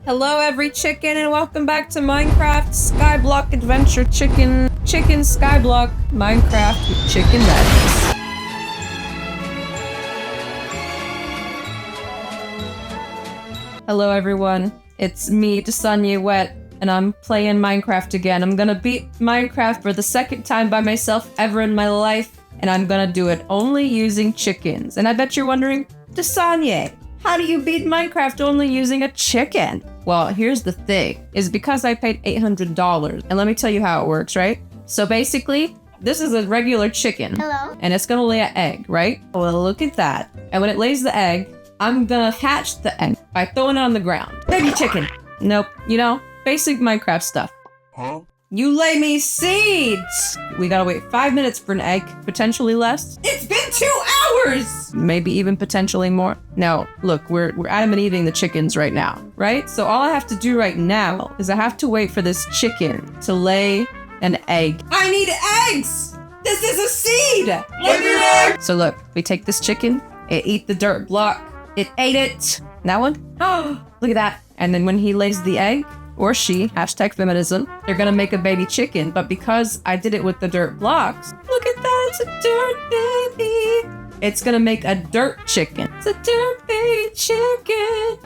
Hello every chicken and welcome back to Minecraft Skyblock Adventure Chicken Skyblock Minecraft with Chicken Madness. Hello everyone, it's me, Desanya Wet, and I'm playing Minecraft again. I'm gonna beat Minecraft for the second time by myself ever in my life, and I'm gonna do it only using chickens. And I bet you're wondering, Desanya, how do you beat Minecraft only using a chicken? Well, here's the thing, is because I paid $800, and let me tell you how it works, right? So basically, this is a regular chicken. Hello. And it's gonna lay an egg, right? Well, look at that. And when it lays the egg, I'm gonna hatch the egg by throwing it on the ground. Baby chicken. Nope, you know, basic Minecraft stuff. Huh? You lay me seeds! We gotta wait 5 minutes for an egg, potentially less. It's been 2 hours! Maybe even potentially more. No, look, we're Adam and Eveing the chickens right now, right? So all I have to do right now is I have to wait for this chicken to lay an egg. I need eggs! This is a seed! Lay the egg! So look, we take this chicken, it ate the dirt block, it ate it. That one? Oh, look at that. And then when he lays the egg, or she, hashtag feminism, they're gonna make a baby chicken. But because I did it with the dirt blocks, look at that, it's a dirt baby. It's gonna make a dirt chicken. It's a dirt baby chicken.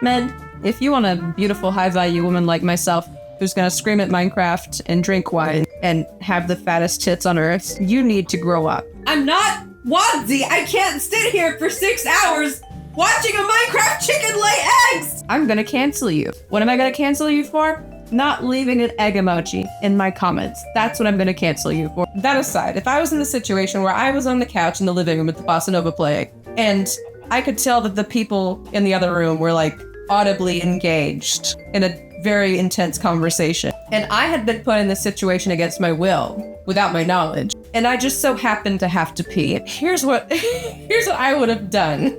Men, if you want a beautiful, high-value woman like myself, who's gonna scream at Minecraft and drink wine and have the fattest tits on earth, you need to grow up. I'm not Wadsy. I can't sit here for 6 hours watching a Minecraft chicken lay eggs! I'm gonna cancel you. What am I gonna cancel you for? Not leaving an egg emoji in my comments. That's what I'm gonna cancel you for. That aside, if I was in the situation where I was on the couch in the living room with the Bossa Nova playing, and I could tell that the people in the other room were like audibly engaged in a very intense conversation, and I had been put in this situation against my will, without my knowledge, and I just so happened to have to pee. Here's what I would have done.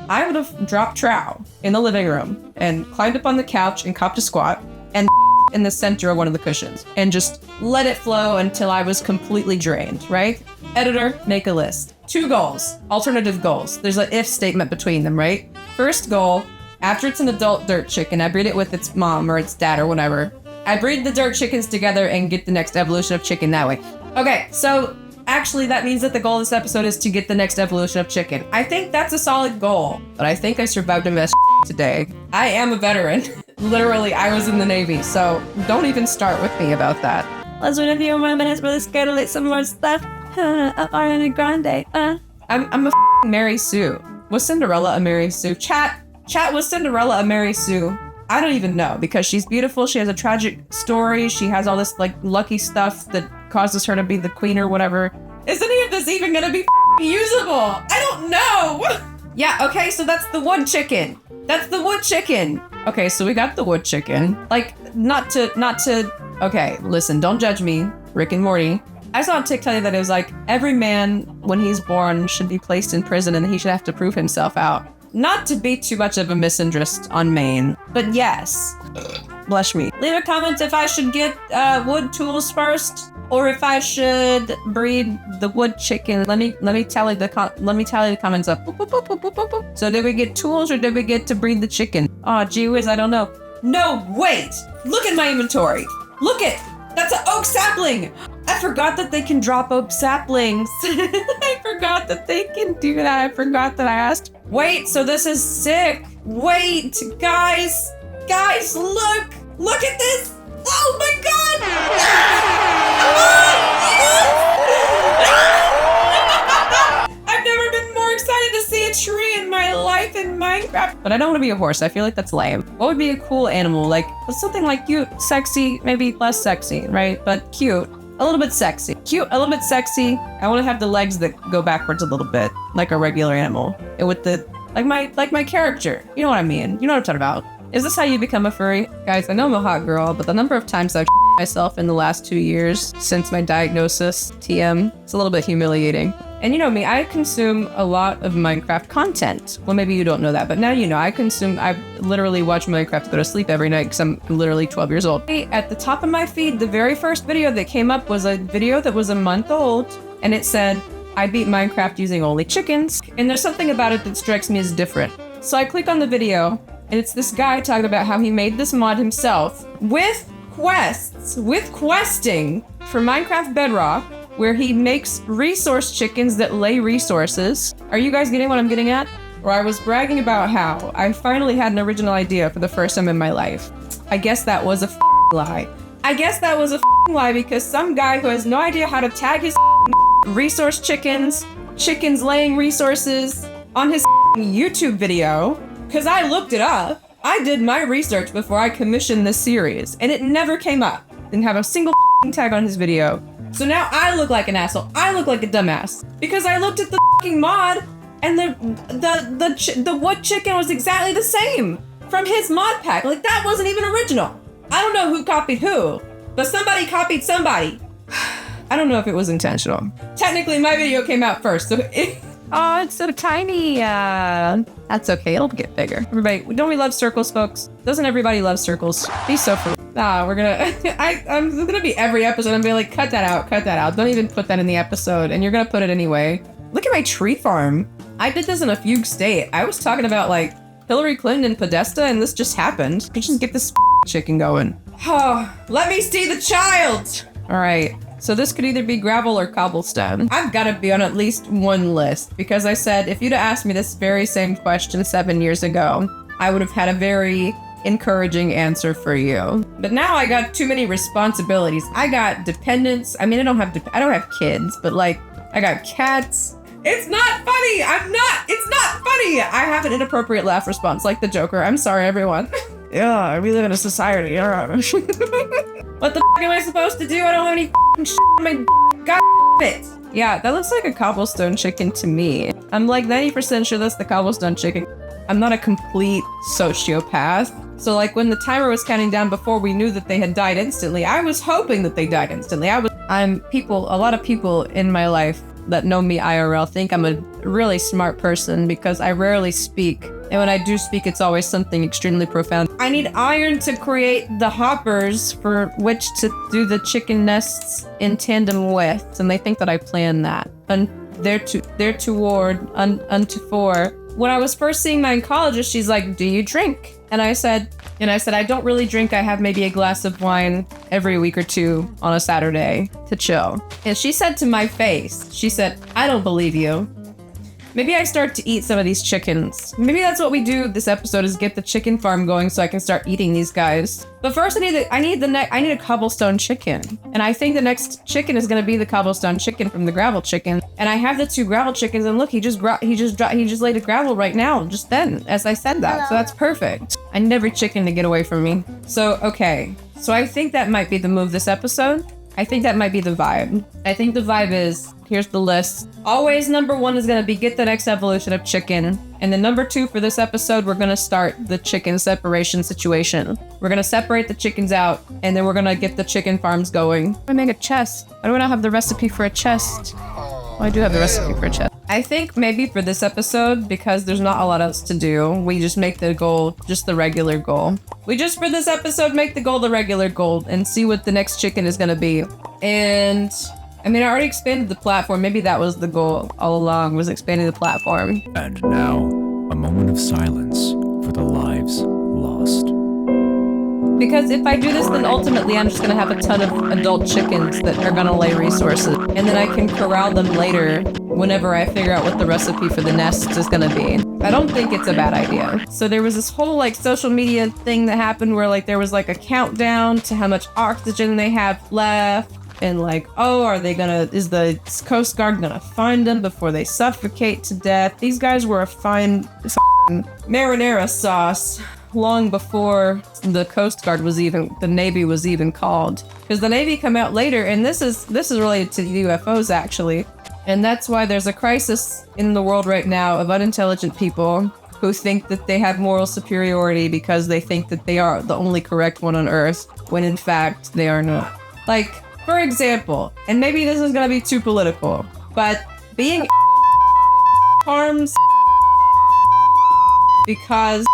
I would have dropped trow in the living room and climbed up on the couch and copped a squat and in the center of one of the cushions and just let it flow until I was completely drained, right? Editor, make a list. 2 goals, alternative goals. There's an if statement between them, right? First goal, after it's an adult dirt chicken, I breed it with its mom or its dad or whatever. I breed the dirt chickens together and get the next evolution of chicken that way. Okay, so actually that means that the goal of this episode is to get the next evolution of chicken. I think that's a solid goal, but I think I survived a mess today. I am a veteran. Literally, I was in the Navy, so don't even start with me about that. Let's wait a few more minutes for the schedule some more stuff. Ariana Grande. I'm a Mary Sue. Was Cinderella a Mary Sue? Chat, was Cinderella a Mary Sue? I don't even know, because she's beautiful, she has a tragic story, she has all this like lucky stuff that causes her to be the queen or whatever. Is any of this even gonna be usable? I don't know! Yeah, okay, so that's the wood chicken. That's the wood chicken. Okay, so we got the wood chicken. Like, not to, okay, listen, don't judge me, Rick and Morty. I saw on TikTok that it was like, every man, when he's born, should be placed in prison and he should have to prove himself out. Not to be too much of a misandrist on Maine, but yes. Blush me. Leave a comment if I should get wood tools first, or if I should breed the wood chicken. Let me tally the comments up. Boop, boop, boop, boop, boop, boop, boop. So did we get tools or did we get to breed the chicken? Oh, gee whiz, I don't know. No, wait! Look at my inventory. Look it! That's an oak sapling! I forgot that they can drop oak saplings. I forgot that they can do that. I forgot that I asked. Wait, so this is sick. Wait, guys, look at this. Oh my God. I've never been more excited to see a tree in my life in Minecraft. But I don't want to be a horse. I feel like that's lame. What would be a cool animal? Like something like cute, sexy, maybe less sexy, right? But cute. A little bit sexy. Cute, a little bit sexy. I want to have the legs that go backwards a little bit, like a regular animal. And with the, like my character. You know what I mean? You know what I'm talking about. Is this how you become a furry? Guys, I know I'm a hot girl, but the number of times I've myself in the last 2 years since my diagnosis, TM, it's a little bit humiliating. And you know me, I consume a lot of Minecraft content. Well, maybe you don't know that, but now you know. I literally watch Minecraft to go to sleep every night because I'm literally 12 years old. At the top of my feed, the very first video that came up was a video that was a month old, and it said, I beat Minecraft using only chickens, and there's something about it that strikes me as different. So I click on the video, and it's this guy talking about how he made this mod himself with questing for Minecraft Bedrock, where he makes resource chickens that lay resources. Are you guys getting what I'm getting at? Where I was bragging about how I finally had an original idea for the first time in my life. I guess that was a lie. I guess that was a lie because some guy who has no idea how to tag his resource chickens laying resources on his YouTube video, because I looked it up. I did my research before I commissioned this series, and it never came up. Didn't have a single tag on his video. So now I look like an asshole. I look like a dumbass because I looked at the mod, and the wood chicken was exactly the same from his mod pack. Like, that wasn't even original. I don't know who copied who, but somebody copied somebody. I don't know if it was intentional. Technically, my video came out first, so oh, it's so tiny. That's okay. It'll get bigger. Everybody, don't we love circles, folks? Doesn't everybody love circles? Be so for. We're gonna. I'm gonna be every episode. I'm gonna be like, cut that out. Cut that out. Don't even put that in the episode. And you're gonna put it anyway. Look at my tree farm. I did this in a fugue state. I was talking about like Hillary Clinton and Podesta, and this just happened. You just get this chicken going. Oh, let me see the child. All right. So this could either be gravel or cobblestone. I've got to be on at least one list because I said if you'd have asked me this very same question 7 years ago, I would have had a very encouraging answer for you. But now I got too many responsibilities. I got dependents. I mean, I don't have kids, but like I got cats. It's not funny. It's not funny. I have an inappropriate laugh response like the Joker. I'm sorry, everyone. Yeah, we live in a society. Yeah. What the f am I supposed to do? I don't have any shit on my god it. Yeah, that looks like a cobblestone chicken to me. I'm like 90% sure that's the cobblestone chicken. I'm not a complete sociopath. So like when the timer was counting down before we knew that they had died instantly, I was hoping that they died instantly. A lot of people in my life that know me IRL think I'm a really smart person because I rarely speak. And when I do speak, it's always something extremely profound. I need iron to create the hoppers for which to do the chicken nests in tandem with. And they think that I planned that. And unto for. When I was first seeing my oncologist, she's like, do you drink? And I said, I don't really drink. I have maybe a glass of wine every week or two on a Saturday to chill. And she said to my face, she said, I don't believe you. Maybe I start to eat some of these chickens. Maybe that's what we do this episode is get the chicken farm going so I can start eating these guys. But first I need a cobblestone chicken. And I think the next chicken is gonna be the cobblestone chicken from the gravel chicken. And I have the 2 gravel chickens and look, he just laid a gravel right now, just then, as I said that. Hello. So that's perfect. I need every chicken to get away from me. So, okay. So I think that might be the move this episode. I think that might be the vibe. I think the vibe is, here's the list. Always number 1 is gonna be get the next evolution of chicken. And then number 2 for this episode, we're gonna start the chicken separation situation. We're gonna separate the chickens out, and then we're gonna get the chicken farms going. I make a chest. Why do I not have the recipe for a chest? Oh, I do have the recipe for a chest. I think maybe for this episode, because there's not a lot else to do, we just make the goal just the regular goal. We just, for this episode, make the goal the regular goal and see what the next chicken is gonna be. And, I mean, I already expanded the platform. Maybe that was the goal all along, was expanding the platform. And now, a moment of silence for the lives lost. Because if I do this, then ultimately I'm just gonna have a ton of adult chickens that are gonna lay resources. And then I can corral them later whenever I figure out what the recipe for the nests is gonna be. I don't think it's a bad idea. So there was this whole like social media thing that happened where like there was like a countdown to how much oxygen they have left. And like, oh, is the Coast Guard gonna find them before they suffocate to death? These guys were a fine marinara sauce long before the Coast Guard the Navy was even called. Because the Navy come out later, and this is related to UFOs actually. And that's why there's a crisis in the world right now of unintelligent people who think that they have moral superiority because they think that they are the only correct one on Earth, when in fact they are not. Like, for example, and maybe this is gonna be too political, but being harms because,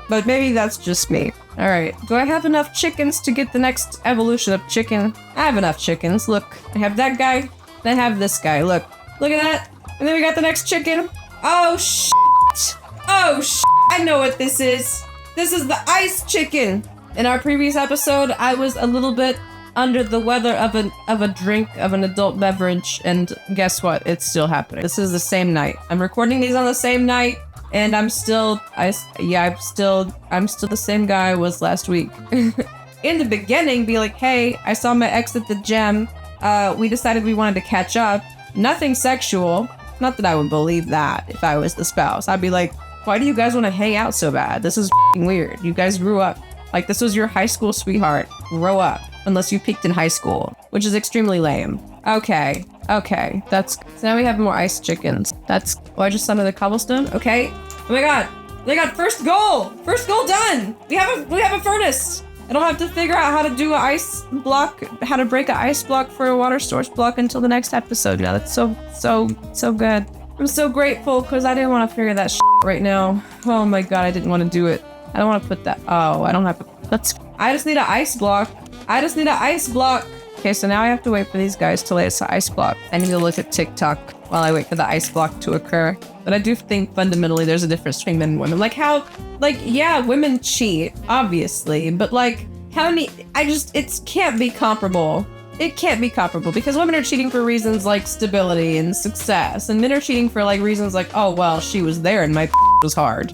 but maybe that's just me. All right, do I have enough chickens to get the next evolution of chicken? I have enough chickens. Look, I have that guy. Then I have this guy. Look at that. And then we got the next chicken. Oh shit! Oh shit! I know what this is. This is the ice chicken. In our previous episode, I was a little bit under the weather of a drink of an adult beverage, and guess what? It's still happening. This is the same night. I'm recording these on the same night, and I'm still the same guy I was last week. In the beginning, be like, hey, I saw my ex at the gym. We decided we wanted to catch up. Nothing sexual. Not that I would believe that if I was the spouse. I'd be like, why do you guys want to hang out so bad? This is f***ing weird. You guys grew up. Like, this was your high school sweetheart. Grow up. Unless you peaked in high school, which is extremely lame. Okay. So now we have more ice chickens. I just summoned the cobblestone. Okay. Oh my god, first goal! First goal done! We have a furnace! I don't have to figure out how to do an ice block, how to break an ice block for a water source block until the next episode. Yeah, that's so good. I'm so grateful because I didn't want to figure that shit right now. Oh my god, I didn't want to do it. I don't want to put that. Oh, I don't have to. I just need an ice block. Okay, so now I have to wait for these guys to lay us an ice block. I need to look at TikTok while I wait for the ice block to occur. But I do think fundamentally there's a difference between men and women. Yeah, women cheat, obviously, but it can't be comparable. It can't be comparable because women are cheating for reasons like stability and success, and men are cheating for reasons like, oh, well, she was there and my was hard.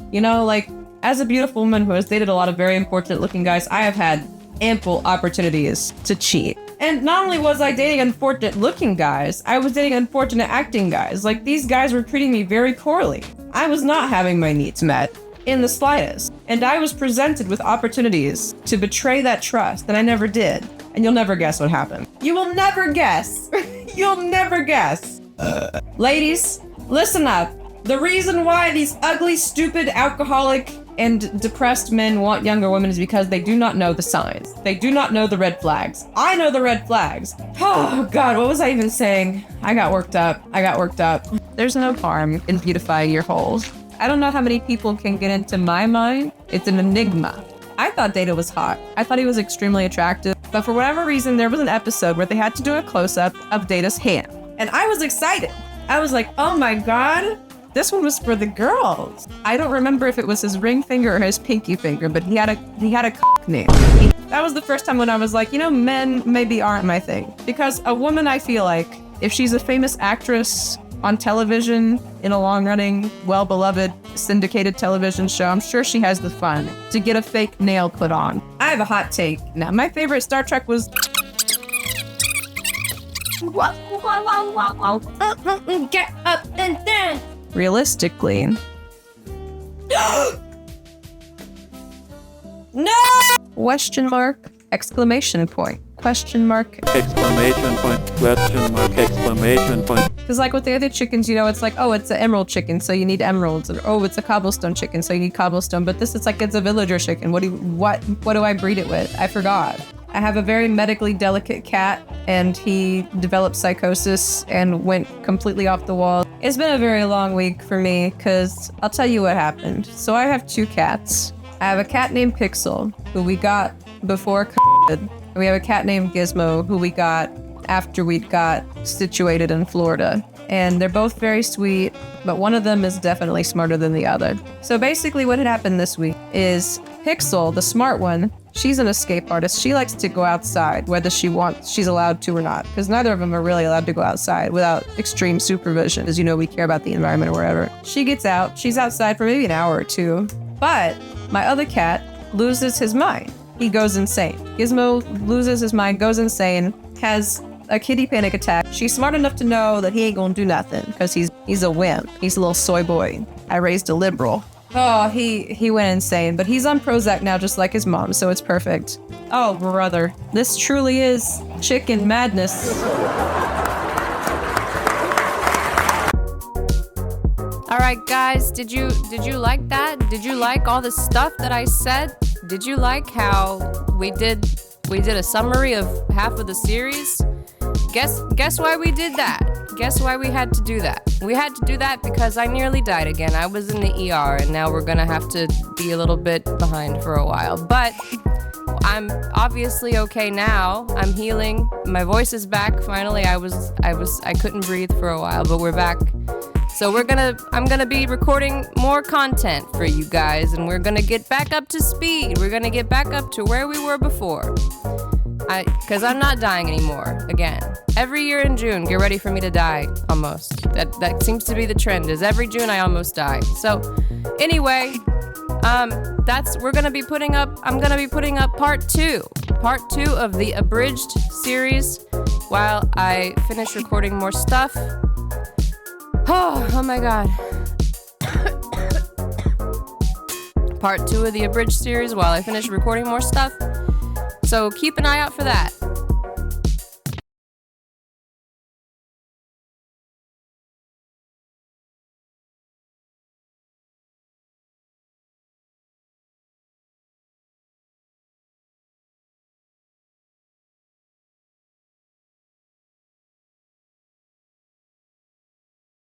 As a beautiful woman who has dated a lot of very unfortunate looking guys, I have had ample opportunities to cheat. And not only was I dating unfortunate looking guys, I was dating unfortunate acting guys. These guys were treating me very poorly. I was not having my needs met in the slightest. And I was presented with opportunities to betray that trust, and I never did. And you'll never guess what happened. You will never guess. You'll never guess. Ladies, listen up. The reason why these ugly, stupid, alcoholic, and depressed men want younger women is because they do not know the signs. They do not know the red flags. I know the red flags. Oh god, what was I even saying? I got worked up. There's no harm in beautifying your holes. I don't know how many people can get into my mind. It's an enigma. I thought Data was hot. I thought he was extremely attractive. But for whatever reason, there was an episode where they had to do a close-up of Data's hand. And I was excited. I was like, oh my god. This one was for the girls. I don't remember if it was his ring finger or his pinky finger, but he had a name. That was the first time when I was like, men maybe aren't my thing. Because a woman, I feel like, if she's a famous actress on television in a long-running, well-beloved, syndicated television show, I'm sure she has the fun to get a fake nail put on. I have a hot take. Now, my favorite Star Trek was... Get up and dance! Realistically. No! Question mark, exclamation point, question mark. Exclamation point, question mark, exclamation point. Because with the other chickens, it's like, oh, it's an emerald chicken, so you need emeralds. Or, oh, it's a cobblestone chicken, so you need cobblestone. But this is it's a villager chicken. What do I breed it with? I forgot. I have a very medically delicate cat, and he developed psychosis and went completely off the wall. It's been a very long week for me, because I'll tell you what happened. So I have two cats. I have a cat named Pixel, who we got before COVID. And we have a cat named Gizmo, who we got after we got situated in Florida. And they're both very sweet, but one of them is definitely smarter than the other. So basically what had happened this week is Pixel, the smart one, she's an escape artist. She likes to go outside, whether she's allowed to or not, because neither of them are really allowed to go outside without extreme supervision. As you know, we care about the environment or whatever. She gets out. She's outside for maybe an hour or two. But my other cat loses his mind. He goes insane. Gizmo loses his mind, goes insane, has a kitty panic attack. She's smart enough to know that he ain't gonna do nothing because he's a wimp. He's a little soy boy. I raised a liberal. Oh, he went insane, but he's on Prozac now just like his mom, so it's perfect. Oh, brother. This truly is chicken madness. All right, guys, did you like that? Did you like all the stuff that I said? Did you like how we did a summary of half of the series? Guess why we did that? Guess why we had to do that? We had to do that because I nearly died again. I was in the ER, and now we're gonna have to be a little bit behind for a while. But I'm obviously okay now. I'm healing. My voice is back. Finally, I couldn't breathe for a while, but we're back. So I'm gonna be recording more content for you guys, and we're gonna get back up to speed. We're gonna get back up to where we were before. Cause I'm not dying anymore, again. Every year in June, get ready for me to die, almost. That seems to be the trend, is every June I almost die. So, anyway, I'm gonna be putting up part two of the abridged series while I finish recording more stuff. Oh my god. Part 2 of the abridged series while I finish recording more stuff. So keep an eye out for that.